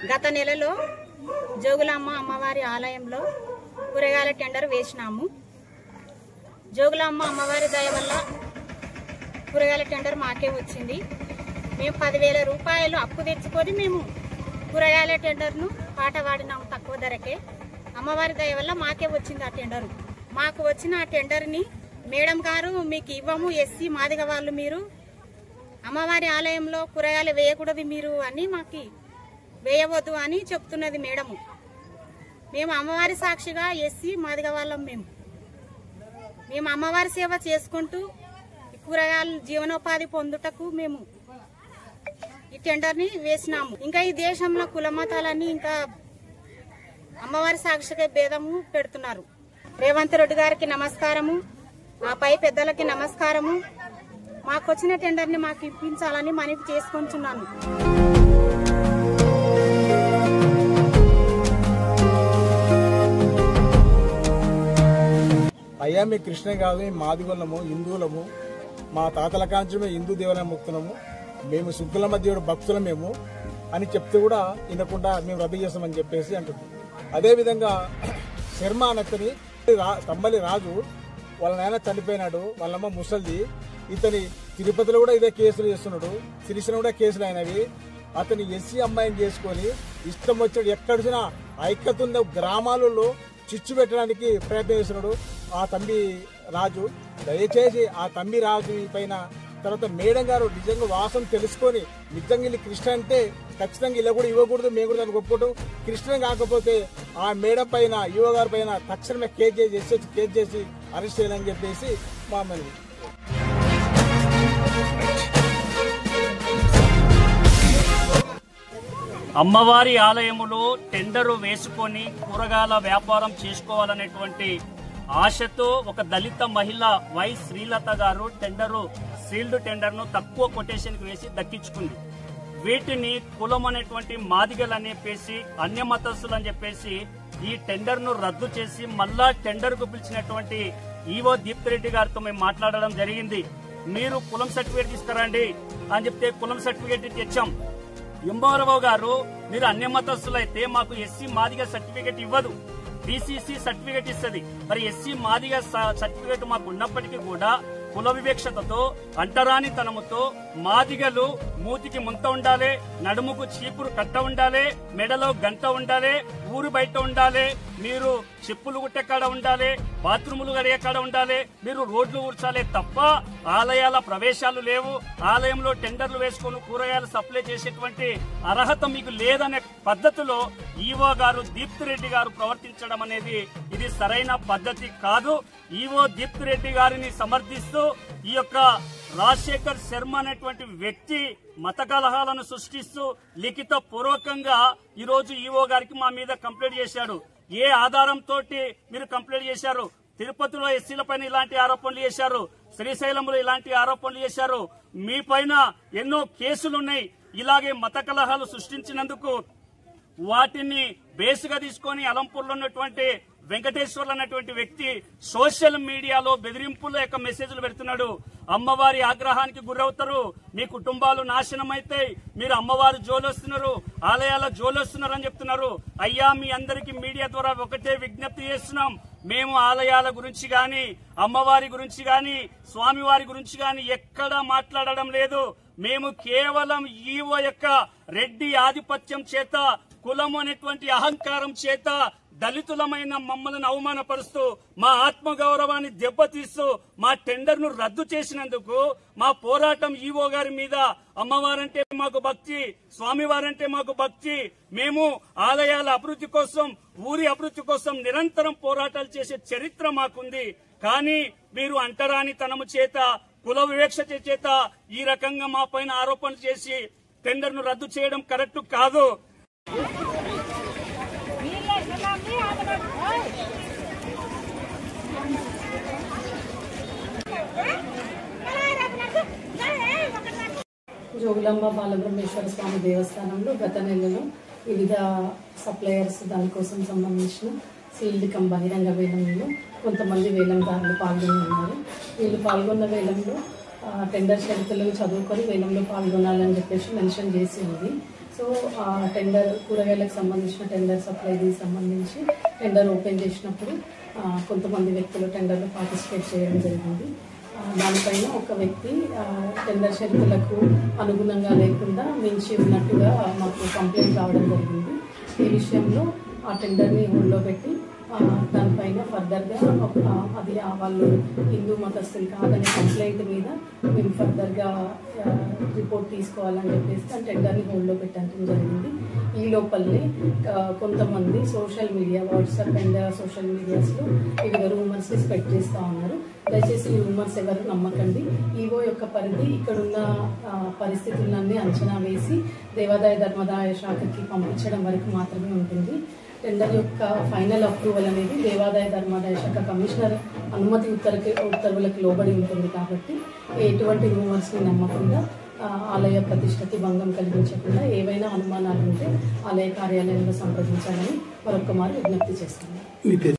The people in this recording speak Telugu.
గత నెలలో జోగులాంబ అమ్మవారి ఆలయంలో కూరగాయల టెండర్ వేసినాము. జోగులాంబ అమ్మవారి దయ వల్ల కూరగాయల టెండర్ మాకే వచ్చింది. మేము 10,000 రూపాయలు అప్పు తెచ్చుకొని మేము కూరగాయల టెండర్ను పాట వాడినాము తక్కువ ధరకే. అమ్మవారి దయ వల్ల మాకే వచ్చింది ఆ టెండరు. మాకు వచ్చిన ఆ టెండర్ని మేడం గారు మీకు ఇవ్వము, ఎస్సీ మాదిగ వాళ్ళు మీరు అమ్మవారి ఆలయంలో కూరగాయలు వేయకూడదు మీరు అని మాకు వేయవద్దు అని చెప్తున్నది మేడము. మేము అమ్మవారి సాక్షిగా ఎస్సీ మాదిగ వాళ్ళం. మేము అమ్మవారి సేవ చేసుకుంటూ కూరగాయలు జీవనోపాధి పొందుటకు మేము ఈ టెండర్ని వేసినాము. ఇంకా ఈ దేశంలో కులమతాలన్నీ ఇంకా అమ్మవారి సాక్షిగా భేదము పెడుతున్నారు. రేవంత్ రెడ్డి గారికి నమస్కారము, ఆ పై పెద్దలకి నమస్కారము. మాకు వచ్చిన టెండర్ని మాకు ఇప్పించాలని మనవి చేసుకుంటున్నాను. అయ్యా మీ కృష్ణ కాదు, మేము మాదిగోళ్ళము, హిందువులము, మా తాతల కాంచి మేము హిందూ దేవాలయం మొక్కుతున్నాము, మేము శుద్ధుల దేవుడు భక్తులం మేము అని చెప్తే కూడా వినకుండా మేము రద్దు చేస్తామని చెప్పేసి అంటుంది. అదేవిధంగా శర్మ అనతని కంబలి రాజు వాళ్ళ నాయన చనిపోయినాడు, వాళ్ళమ్మ ముసల్ది. ఇతని తిరుపతిలో కూడా ఇదే కేసులు చేస్తున్నాడు, సిరిసిలో కూడా కేసులు అయినవి. అతని ఎస్సీ అమ్మాయిని చేసుకొని ఇష్టం వచ్చాడు ఎక్కడిచినా ఐక్యత ఉన్న గ్రామాలలో చిచ్చు పెట్టడానికి ప్రయత్నం చేస్తున్నాడు ఆ తంబి రాజు. దయచేసి ఆ తంబి రాజు పైన తర్వాత మేడం గారు నిజంగా వాసం తెలుసుకొని నిజంగా వీళ్ళు కృష్ణ అంటే ఖచ్చితంగా ఇలా కూడా ఇవ్వకూడదు, మేము కూడా దాన్ని ఒప్పుకోవడం. కృష్ణ కాకపోతే ఆ మేడం పైన యువ గారి పైన తక్షణమే కేసు చేసి అరెస్ట్ చేయాలని చెప్పేసి మా మనవి. అమ్మవారి ఆలయములో టెండరు వేసుకొని కూరగాయల వ్యాపారం చేసుకోవాలనేటువంటి ఆశతో ఒక దళిత మహిళ వై శ్రీలత గారు సీల్డ్ టెండర్ను తక్కువ కొటేషన్కి వేసి దక్కించుకుంది. వీటిని కులం అనేటువంటి మాదిగలు అని చెప్పేసి అన్యమతస్తులు అని చెప్పేసి ఈ టెండర్ను రద్దు చేసి మళ్ళా టెండర్కు పిలిచినటువంటి ఈవో దీప్తిరెడ్డి గారితో మేము మాట్లాడడం జరిగింది. మీరు కులం సర్టిఫికేట్ తీసుకురండి అని చెప్తే కులం సర్టిఫికేట్ తెచ్చాం. ఎంఆర్ఓ గారు మీరు అన్యమతస్తులైతే మాకు ఎస్సీ మాదిగ సర్టిఫికేట్ ఇవ్వదు, బీసీసీ సర్టిఫికేట్ ఇస్తుంది. మరి ఎస్సీ మాదిగ సర్టిఫికేట్ మాకు ఉన్నప్పటికీ కూడా కుల వివక్షతతో అంటరానితనముతో మాదిగలు మూతికి ముంత ఉండాలి, నడుముకు చీపురు కట్ట ఉండాలి, మెడలో గంట ఉండాలి, ఊరు బయట ఉండాలి, మీరు చెప్పులు గుట్టే కాడ ఉండాలి, బాత్రూములు గడిగే కాడ ఉండాలి, మీరు రోడ్లు ఊడ్చాలి తప్ప ఆలయాల ప్రవేశాలు లేవు, ఆలయంలో టెండర్లు వేసుకొని కూరగాయలు సప్లై చేసేటువంటి అర్హత మీకు లేదనే పద్ధతిలో ఈవో గారు దీప్తిరెడ్డి గారు ప్రవర్తించడం అనేది ఇది సరైన పద్ధతి కాదు. ఈవో దీప్తిరెడ్డి గారిని సమర్థిస్తూ ఈ యొక్క రాజశేఖర్ శర్మ అనేటువంటి వ్యక్తి మత కలహాలను సృష్టిస్తూ లిఖిత పూర్వకంగా ఈ రోజు ఈవో గారికి మా మీద కంప్లైంట్ చేశాడు. ఏ ఆధారంతో మీరు కంప్లైంట్ చేశారు? తిరుపతిలో ఎస్సీల పైన ఇలాంటి ఆరోపణలు చేశారు, శ్రీశైలంలో ఇలాంటి ఆరోపణలు చేశారు, మీ పైన ఎన్నో కేసులున్నాయి. ఇలాగే మత కలహాలు సృష్టించినందుకు వాటిని బేస్గా తీసుకొని అలంపూర్లో ఉన్నటువంటి వెంకటేశ్వర్లు అనేటువంటి వ్యక్తి సోషల్ మీడియాలో బెదిరింపుల యొక్క మెసేజ్లు పెడుతున్నాడు. అమ్మవారి ఆగ్రహానికి గురవుతారు, మీ కుటుంబాలు నాశనం అవుతాయి, మీరు అమ్మవారి జోలొస్తున్నారు, ఆలయాల జోలొస్తున్నారు అని చెప్తున్నారు. అయ్యా మీ అందరికీ మీడియా ద్వారా ఒకటే విజ్ఞప్తి చేస్తున్నాం, మేము ఆలయాల గురించి గాని అమ్మవారి గురించి గాని స్వామివారి గురించి గాని ఎక్కడా మాట్లాడడం లేదు. మేము కేవలం ఈవో యొక్క రెడ్డి ఆధిపత్యం చేత కులం అనేటువంటి అహంకారం చేత దళితులమైన మమ్మల్ని అవమానపరుస్తూ మా ఆత్మగౌరవాన్ని దెబ్బతీస్తూ మా టెండర్ను రద్దు చేసినందుకు మా పోరాటం ఈవో గారి మీద. అమ్మవారంటే మాకు భక్తి, స్వామివారంటే మాకు భక్తి, మేము ఆలయాల అభివృద్ధి కోసం ఊరి అభివృద్ధి కోసం నిరంతరం పోరాటాలు చేసే చరిత్ర మాకుంది. కానీ మీరు అంటరానితనము చేత కుల వివక్ష చేత ఈ రకంగా మా పైన ఆరోపణలు చేసి టెండర్ను రద్దు చేయడం కరెక్ట్ కాదు. జోగులాంబ బాలబ్రహ్మేశ్వర స్వామి దేవస్థానంలో గత నెలలో వివిధ సప్లయర్స్ దానికోసం సంబంధించిన సీల్డ్ కం బహిరంగ వేలంలో కొంతమంది వేలందారులు పాల్గొని ఉన్నారు. వీళ్ళు పాల్గొన్న వేలంలో టెండర్ షరతులను చదువుకొని వేలంలో పాల్గొనాలని చెప్పేసి మెన్షన్ చేసి ఉంది. సో సో ఆ టెండర్ కూరగాయలకు సంబంధించిన టెండర్ సప్లైకి సంబంధించి టెండర్ ఓపెన్ చేసినప్పుడు కొంతమంది వ్యక్తులు టెండర్లో పార్టిసిపేట్ చేయడం జరిగింది. దానిపైన ఒక వ్యక్తి టెండర్ షరతులకు అనుగుణంగా లేకుండా మించి ఉన్నట్టుగా మాకు కంప్లైంట్ రావడం జరిగింది. ఈ విషయంలో ఆ టెండర్ని హోల్డ్లో పెట్టి దానిపైన ఫర్దర్గా అది వాళ్ళు హిందూ మతస్థులు కాదనే కంప్లైంట్ మీద మేము ఫర్దర్గా రిపోర్ట్ తీసుకోవాలని చెప్పేసి ఆ టెండర్ని హోల్డ్లో పెట్టడం జరిగింది. ఈ లోపలనే కొంతమంది social media WhatsApp and social మీడియాస్లో వివిధ రూమర్స్ స్ప్రెడ్ చేస్తూ ఉన్నారు. దయచేసి ఈ రూమర్స్ ఎవరు నమ్మకండి. ఈవో యొక్క పరిధి ఇక్కడున్న పరిస్థితులన్నీ అంచనా వేసి దేవాదాయ ధర్మాదాయ శాఖకి పంపించడం వరకు మాత్రమే ఉంటుంది. టెండర్ యొక్క ఫైనల్ అప్రూవల్ అనేది దేవాదాయ ధర్మాదాయ శాఖ కమిషనర్ అనుమతి ఉత్తర్వులకు లోబడి ఉంటుంది. కాబట్టి ఎటువంటి రూమర్స్ని నమ్మకుండా ఆలయ ప్రతిష్టకి భంగం కలిగించకుండా ఏవైనా అనుమానాలు ఉంటే ఆలయ కార్యాలయంలో సంప్రదించాలని మరొక మారు విజ్ఞప్తి చేస్తున్నాను.